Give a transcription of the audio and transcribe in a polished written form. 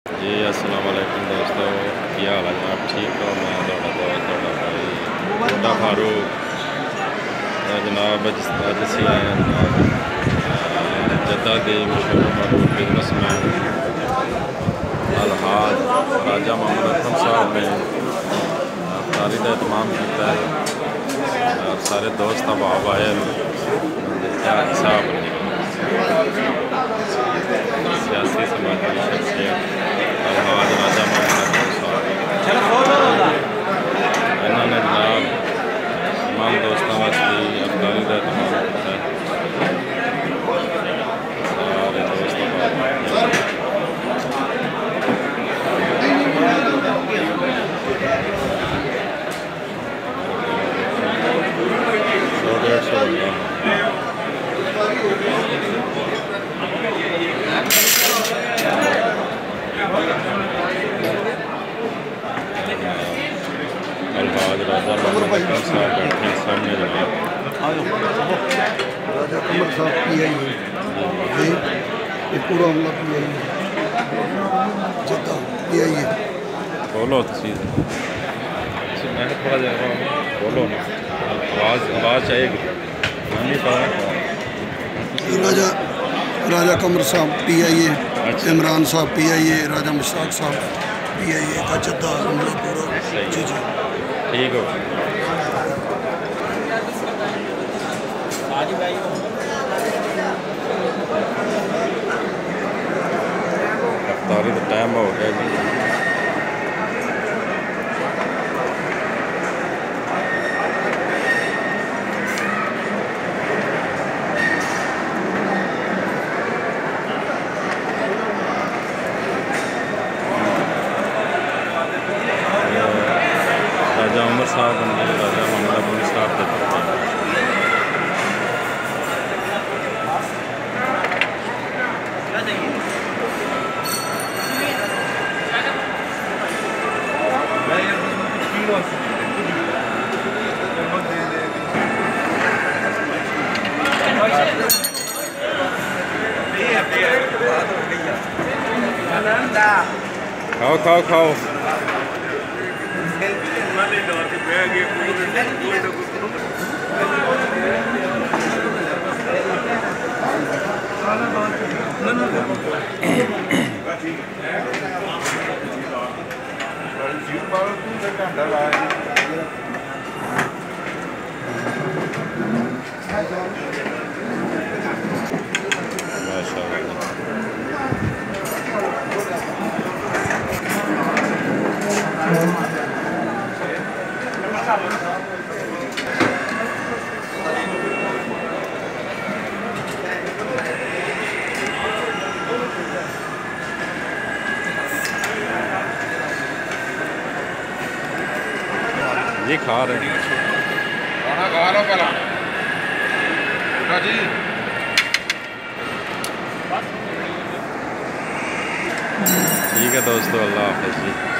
जी अस्सलाम वालेकुम दोस्तों, क्या हाल है जनाब? ठीक हो? मैं थोड़ा दोस्त थोड़ा भाई छोटा फारूक जनाब अज असी आए हैं जनाब जद्दा के मशहूर मरूफ बिजनेसमैन अलहाज राजा मोहम्मद अकरम साहब ने अफ्तारी का एहतमाम किया है और सारे दोस्त अब आए क्या हिसाब सियासी समाजी शख्सियत अलहाज राजा मोहम्मद अकरम साहब इन्होंने जनाब तमाम दोस्तों वास्ते अफ्तारी का एहतमाम किया सारे दोस्त अलहाज राजा मोहम्मद अकरम साहब बैठे हैं सामने जनाब राजा कमर साहब पी आई है ये पूरा हमला पी आई है जद्दा पी आई है। बोलो मैं थोड़ा जरा बोलो ना आवाज़ आएगी नहीं पता। राजा कमर साहब पी आई है, अच्छा। इमरान साहब पी आई है, राजा मुश्ताक साहब पी आई है का जद्दा हमला पूरा। जी जी ठीक हो अफ्तारी तो टाइम हो गया जी। राजा उमर साहब राजा मोहम्मद अकरम साहब के खाओ खाओ खाओ ये खा रहे हैं खाना खा लो पहला जी। ठीक है दोस्तों, अल्लाह हाफ़िज़ जी।